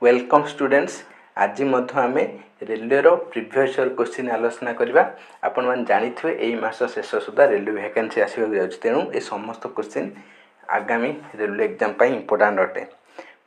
Welcome students. आज आम railway previous year question आलोचना करवा। आपण मैंने जानिथे यही मास शेष सुधा रेलवे वैकेंसी आसवाक जाऊँगी, तेणु ये समस्त क्वेश्चन आगामी रेलवे एग्जाम इम्पोर्टाट अटे।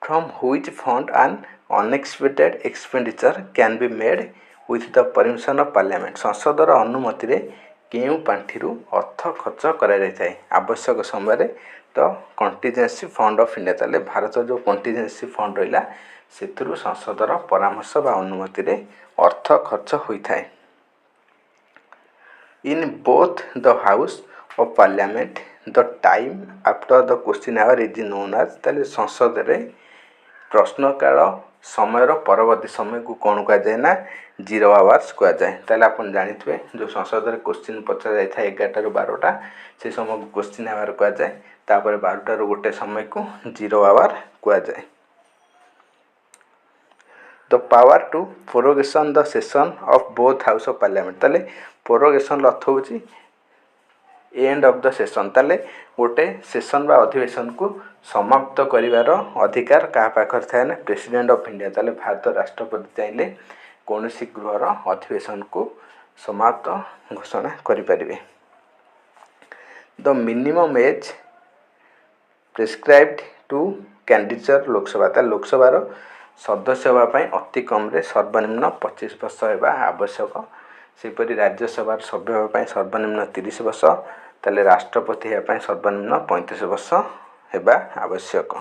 From which fund and unexpected expenditure can be made with the permission of parliament. संसदर अनुमति रे केउ पांठि अर्थ खर्च कर आवश्यक समय तो कंटीजेंसी फंड ऑफ इंडिया। ताले भारत जो कंटीजेंसी फंड रहा से संसदर परामर्श बा अनुमति रे अर्थ खर्च होता है। In both the house of parliament the time after the question hour is known as. ताले संसद रे प्रश्नकाल समय परवर्ती समय को कौन कहुए ना जीरो आवर्स कहुए। ताले आपण जानिथे जो संसद रे क्वेश्चन पचरा जाए 11टा ରୁ 12टा से समय को क्वेश्चन आवर कहुए, तापर 12टा ରୁ 1 समय को जीरो आवर कहुए। The power to prorogation the session of both house of parliament. ताले प्रोरोगेशन अर्थ हो एंड ऑफ द सेशन। ताले गोटे सेशन बा अधिवेशन को समाप्त करिवार अधिकार क्या पाखर थाए ना प्रेसिडेंट ऑफ इंडिया। ताले भारत राष्ट्रपति चाहिए कौन सी गृहर अधिवेशन को समाप्त घोषणा करें। The minimum age prescribed to candidate Lok Sabha. ताले लोकसभार सदस्य होगापाई अति कम सर्वनिम्न 25 वर्ष होगा आवश्यक। सेपरी राज्यसभा सभ्य होगापाई सर्वनिम्न 30 वर्ष। ताले राष्ट्रपति होगापाई सर्वनिम्न 35 वर्ष होगा आवश्यक।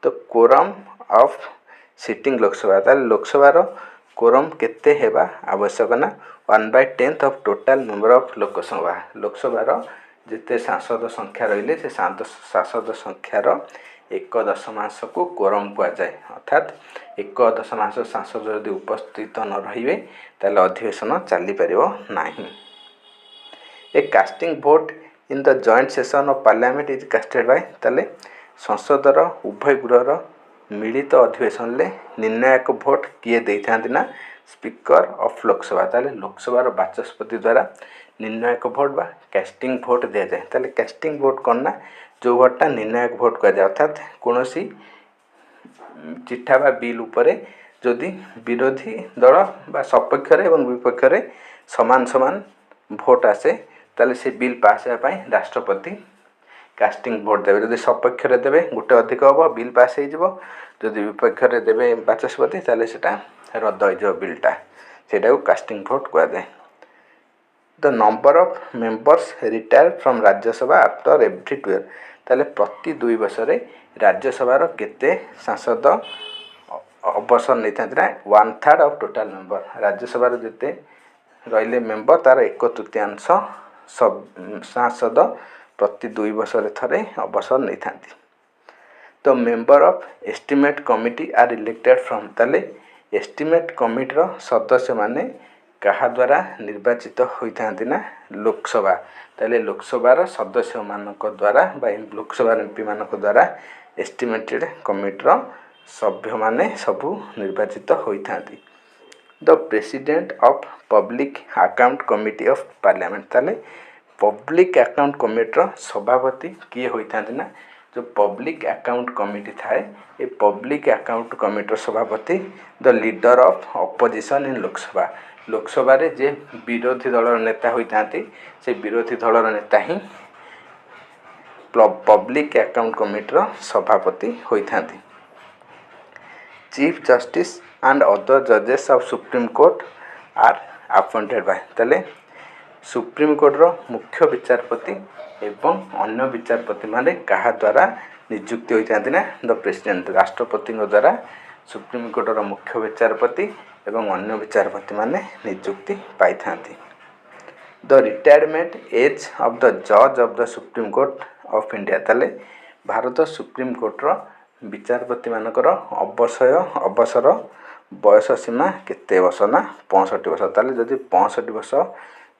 तो कोरम ऑफ सिटिंग लोकसभा। ताले लोकसभार कोरम केते हेबा आवश्यक ना 1/10 of total member of Lok Sabha. लोकसभार जिते सांसद संख्या रहिले से सांसद संख्यार 1/10 को कोरम कहुए। अर्थात 1/10 सांसद यदि उपस्थित न रहिबे ताले अधिवेशन चली पारिबो नाही। A casting vote in the joint session of parliament is casted by. ताले संसदर उभय गृहर मिलित अधिवेशन ले निर्णायक भोट किए देइथांती ना स्पीकर ऑफ लोकसभा। ताले लोकसभार बाचस्पति द्वारा निर्णायक भोट बा कास्टिंग भोट दिया जाए। ताले कास्टिंग भोट करना जो भोटा निर्णायक भोट कहुए। अर्थात कौन चिठा बा बिल उपरे जदि विरोधी दल बा सपक्ष एवं विपक्ष समान समान भोट आसे ताले से बिल पास होगापाई राष्ट्रपति कास्टिंग भोट देवे। जदि सपक्ष देवे गोटे अधिक हम बिल पास हो, विपक्ष देवे बाचस्पति ताले सेटा रद्द हो बिलटा, सेटा कास्टिंग भोट कहुए। The number of members retire from Rajya Sabha after every 2 year. ताले प्रति 2 वर्ष राज्यसभार केते सांसद अवसर नहीं था 1/3 ऑफ टोटल मेंबर। राज्यसभार जिते रहिले मेंबर तार 1/3 सांसद प्रति 2 वर्ष थे अवसर नहीं था। तो member of estimate committee are elected from. ताले एस्टिमेट कमिटीर सदस्य माने कहा द्वारा निर्वाचित होता ना लोकसभा। ताले लोकसभार सदस्य मानक द्वारा लोकसभा एमपी मानक द्वारा एस्टिमेटेड कमिटीर सभ्य माने सबू निर्वाचित होता। The president of public account committee of parliament. ताले पब्लिक अकाउंट कमिटीर सभापति किए होता ना जो पब्लिक अकाउंट कमिटी थाए ये पब्लिक अकाउंट कमिटीर सभापति the leader of opposition in Lok Sabha. Lok Sabha रे जे विरोधी दलर नेता होता से विरोधी दलर नेता ही पब्लिक अकाउंट कमिटीर सभापति होता। चीफ जस्टिस एंड अदर जजेस of supreme court are appointed by. ताले सुप्रीम कोर्टर मुख्य विचारपति एवं अन्य विचारपति माने कहा द्वारा नियुक्ति होता ना द प्रेसिडेंट। राष्ट्रपति द्वारा सुप्रीम कोर्टर मुख्य विचारपति एवं अन्य विचारपति माने नियुक्ति पाई थांती। The retirement age of the जज of the supreme court of India. ताले भारत सुप्रीम कोर्टर विचारपति मानकर अवसर बयस सीमा केते वर्ष ना 65 वर्ष। ताले जदि 65 वर्ष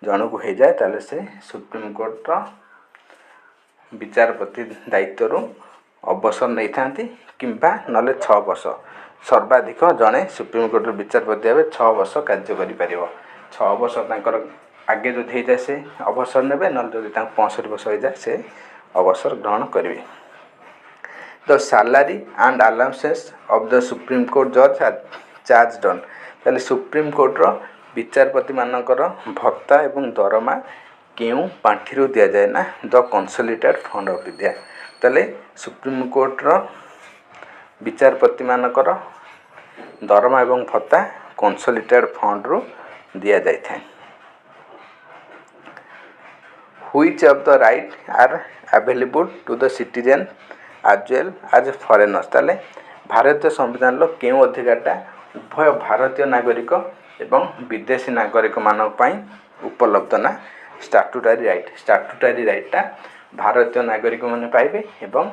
जन को हो जाए ताले से सुप्रीम कोर्टर विचारपति दायित्व अवसर नहीं थांती किंबा नले 6 वर्ष सर्वाधिक जड़े सुप्रीम कोर्टर विचारपति भाव 6 वर्ष कार्य कर 6 वर्ष तांकर आगे जदि हो जाए से अवसर ने ना जदि 65 वर्ष हो जाए से अवसर ग्रहण करेंगे। The salary and allowances of the supreme court जज आर चार्ज ऑन ताले सुप्रीम कोर्टर विचारपति मानकर भत्ता एवं दरमा केउ पांठिरू दिया जाए ना the consolidated fund of India ताले सुप्रीम कोर्टर विचारपति मानकर दरमा एवं भत्ता कंसोलिडेटेड फंड रु दिया जाए था which of the right are available to the citizen as well as foreigners ताले भारतीय संविधान लो केउ अधिकारटा उभय भारतीय नागरिक एवं विदेशी नागरिक मानक पई उपलब्ध ना स्टैट्यूटरी राइटटा भारतीय नागरिक माने पाइबे एवं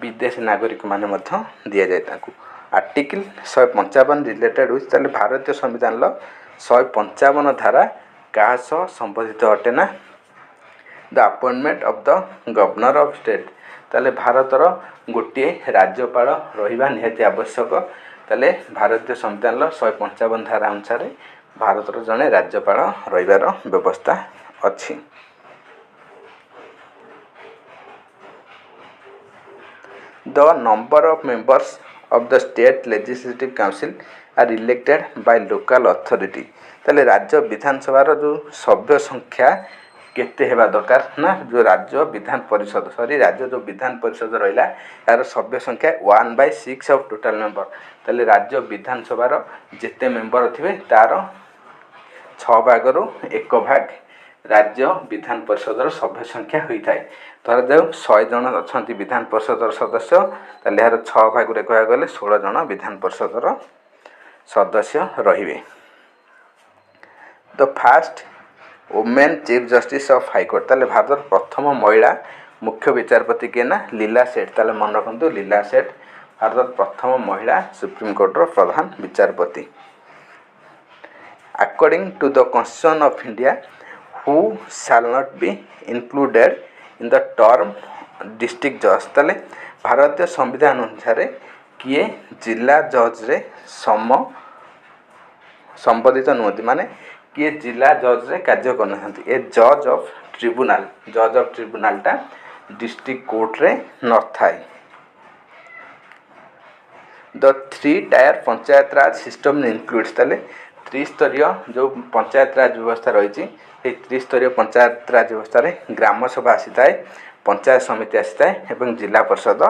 विदेशी नागरिक माने मध्य दिया जाय ताकू आर्टिकल 155 रिलेटेड विथ ताले भारतीय संविधान लो 155 धारा का सह संबंधित अटे ना the appointment of the governor of state ताले भारतर गोटे राज्यपाल रहिबा निहाती आवश्यक ताले भारतीय संविधान 155 धारा अनुसार भारतर जड़े राज्यपाल रहिबार व्यवस्था अछि the number of members of the state legislative council are elected by local authority ताले राज्य विधानसभा जो सभ्य संख्या केते हेबा दरकार ना जो राज्य विधान परिषद रहिला यार सभ्य संख्या 1/6 ऑफ टोटल मेंबर ताले राज्य विधानसभा जेते मेंबर थिबे तार 6 भागरु 1 भाग राज्य विधान परिषद सभ्य संख्या होई थाए धर जाऊ 100 जन अछंती विधान परिषद सदस्य ताले यार 6 भाग रे कहया गले 16 जन विधान परिषद सदस्य रहिबे the first women chief justice of high court ताले भारत प्रथम महिला मुख्य विचारपति के ना लीला सेठ ताले मन रखु लीला सेठ भारत प्रथम महिला सुप्रीम कोर्ट प्रधान विचारपति according to the constitution of India who shall not be included in the term district जज ताले भारतीय संविधान अनुसार किए जिला जज रे संबंधित नुहति माने किए जिला जज रे कार्य करना ए जज ऑफ ट्रिब्यूनल टा डिस्ट्रिक्ट कोर्ट रे न थाए the 3 tyre panchayat Raj system includes ताले त्रिस्तरीय जो पंचायत राज व्यवस्था रही त्रिस्तरीय पंचायत राज व्यवस्था रे ग्राम सभा आसी थाए पंचायत समिति आसी थाए एवं जिला परिषद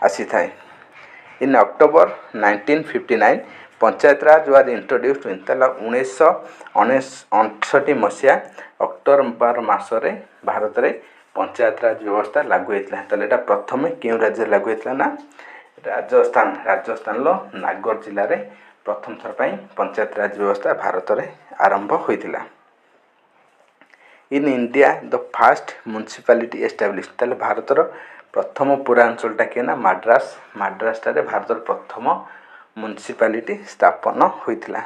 आसी थाए in October 1959 Panchayat Raj was introduced in 1959 मसीहा अक्टोबर मासरे भारत रे पंचायत राज व्यवस्था लागू होता है प्रथम क्यों राज्य लागू होता ना राजस्थान नागौर जिले में प्रथम थर पर पंचायत राज व्यवस्था भारत में आरंभ होता in India the first municipality establish ताले भारतर प्रथम पूरांचलटा किए ना माड्रास टारे भारत प्रथम म्युनिसिपालिटी स्थापन होता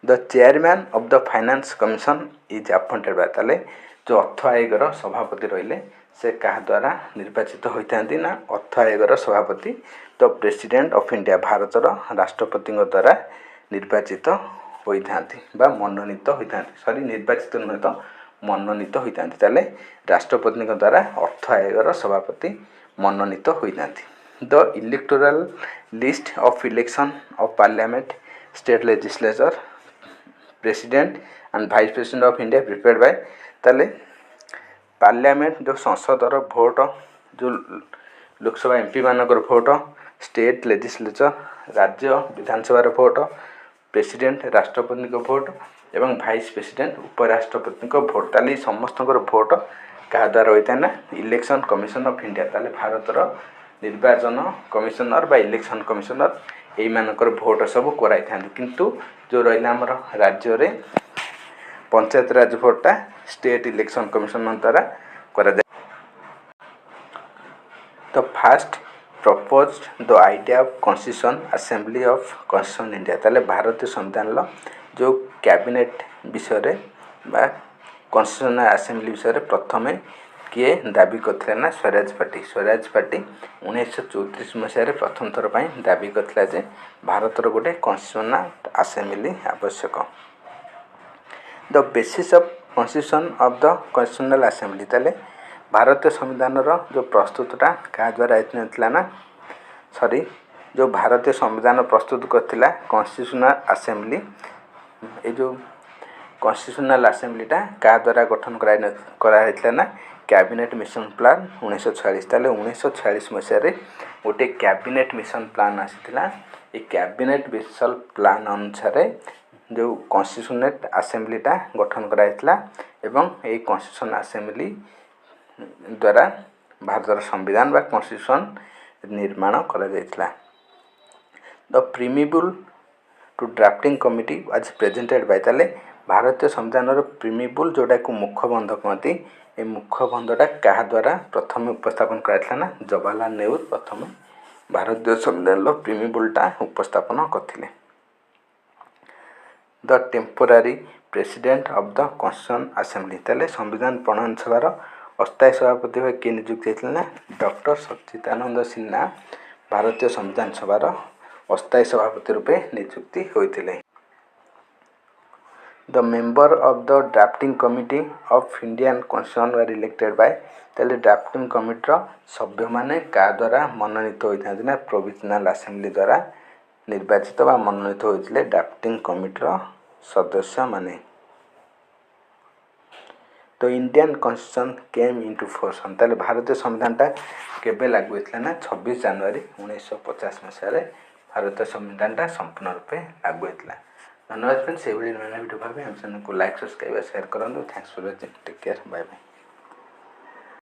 the chairman of the finance commission is appointed by ताले जो अर्थ आयोगर सभापति रहिले से क्या द्वारा निर्वाचित होता ना अर्थ आयोगर सभापति द प्रेसिडेंट ऑफ इंडिया भारतर राष्ट्रपति द्वारा निर्वाचित होता मनोनीत होता निर्वाचित नुहे तो मनोनीत होता ताले राष्ट्रपति द्वारा अर्थ आयोगर सभापति मनोनीत होता the electoral list of election of parliament state legislature president and vice president of India prepared by ताले पार्लियामेंट जो संसदर भोट जो लोकसभा एमपी मानकर भोट स्टेट लेजिस्लेचर राज्य विधानसभा भोट प्रेसिडेंट राष्ट्रपति भोट एवं वाइस प्रेसिडेंट उपराष्ट्रपति भोट ताले समस्त भोट क्या द्वारा होता है ना इलेक्शन कमिशन ऑफ इंडिया ताले भारतर निर्वाचन कमिशनर बा इलेक्शन कमिशनर यही मानकर भोट सब कराई था किंतु जो रहा आमर राज्य रे पंचायत राज भोटा स्टेट इलेक्शन कमिशन द्वारा करा जाए the first proposed the idea of constitution assembly of constitution India ताले भारतीय संविधान जो कैबिनेट विषय बा कॉन्स्टिट्यूशनल असेंबली विषय प्रथमे किए दाबी करते ना स्वराज पार्टी 1934 मसीह प्रथम थर पर दाबी करता जे भारतर गोटे कॉन्स्टिट्यूशनल असेंबली आवश्यक the basis of constitution of the constitutional assembly ताले ଭାରତୀୟ ସମ୍ବିଧାନର ଯେଉଁ ପ୍ରସ୍ତୁତଟା କାହା ଦ୍ୱାରା ହେଇଥିଲା ନା ଯେଉଁ ଭାରତୀୟ ସମ୍ବିଧାନ ପ୍ରସ୍ତୁତ କରିଥିଲା କନଷ୍ଟିଟ୍ୟୁସନାଲ ଆସେମ୍ବଲି। ଏ ଯେଉଁ କନଷ୍ଟିଟ୍ୟୁସନାଲ ଆସେମ୍ବଲିଟା କାହା ଦ୍ୱାରା ଗଠନ କରାଯାଇଥିଲା ନା କ୍ୟାବିନେଟ୍ ମିଶନ ପ୍ଲାନ୍ 1946। ତାହେଲେ 1946 ମସିହାରେ ଗୋଟେ କ୍ୟାବିନେଟ୍ ମିଶନ ପ୍ଲାନ୍ ଆସିଥିଲା। ଏ କ୍ୟାବିନେଟ୍ ମିଶନ ପ୍ଲାନ୍ ଅନୁସାରେ ଯେଉଁ କନଷ୍ଟିଟ୍ୟୁସନାଲ ଆସେମ୍ବଲିଟା ଗଠନ କରାଯାଇଥିଲା ଏବଂ ଏହି କନଷ୍ଟିଟ୍ୟୁସନାଲ ଆସେମ୍ବଲି ଦ୍ୱାରା ଭାରତର ସମ୍ବିଧାନ ବା କନଷ୍ଟିଟ୍ୟୁସନ୍ ନିର୍ମାଣ କରାଯାଇଥିଲା। The preamble to drafting committee was presented by. ତାହେଲେ ଭାରତୀୟ ସମ୍ବିଧାନର ପ୍ରିମିବୁଲ୍ ଯେଉଁଟାକୁ ମୁଖବନ୍ଧ କୁହନ୍ତି, ଏ ମୁଖବନ୍ଧଟା କାହା ଦ୍ୱାରା ପ୍ରଥମେ ଉପସ୍ଥାପନ କରାଯାଇଥିଲା ନା ଜବାହରଲାଲ ନେହେରୁ ପ୍ରଥମେ ଭାରତୀୟ ସମ୍ବିଧାନର ପ୍ରିମିବୁଲ୍ଟା ଉପସ୍ଥାପନ କରିଥିଲେ। The temporary president of the constitution assembly. ତାହେଲେ ସମ୍ବିଧାନ ପ୍ରଣୟନ ସଭାର ଅସ୍ଥାୟୀ ସଭାପତି ଭାବେ କିଏ ନିଯୁକ୍ତି ହେଇଥିଲେ ନା ଡକ୍ଟର ସଚ୍ଚିଦାନନ୍ଦ ସିହ୍ନା ଭାରତୀୟ ସମ୍ବିଧାନ ସଭାର ଅସ୍ଥାୟୀ ସଭାପତି ରୂପେ ନିଯୁକ୍ତି ହୋଇଥିଲେ। The member of the drafting committee of Indian constitution were elected by. ତାହେଲେ ଡ୍ରାଫ୍ଟିଂ କମିଟିର ସଭ୍ୟମାନେ କାହା ଦ୍ୱାରା ମନୋନୀତ ହୋଇଥାନ୍ତି ନା ପ୍ରୋଭିଜନାଲ ଆସେମ୍ବଲି ଦ୍ୱାରା ନିର୍ବାଚିତ ବା ମନୋନୀତ ହୋଇଥିଲେ ଡ୍ରାଫ୍ଟିଂ କମିଟିର ସଦସ୍ୟମାନେ। ତ ଇଣ୍ଡିଆନ୍ କନଷ୍ଟିଟ୍ୟୁସନ୍ କେମ୍ ଇଣ୍ଟୁ ଫୋର୍ସ। ତାହେଲେ ଭାରତୀୟ ସମ୍ବିଧାନଟା କେବେ ଲାଗୁ ହୋଇଥିଲା ନା 26 ଜାନୁଆରୀ 1950 ମସିହାରେ ଭାରତୀୟ ସମ୍ବିଧାନଟା ସମ୍ପୂର୍ଣ୍ଣ ରୂପେ ଲାଗୁ ହୋଇଥିଲା। ଧନ୍ୟବାଦ ଫ୍ରେଣ୍ଡସ୍। ସେଇଭଳି ନୂଆ ଭିଡ଼ିଓ ଭାବେ ଆମ ଚ୍ୟାନେଲକୁ ଲାଇକ୍, ସବସ୍କ୍ରାଇବ୍, ସେୟାର କରନ୍ତୁ। Thanks for watching. Take care. Bye bye.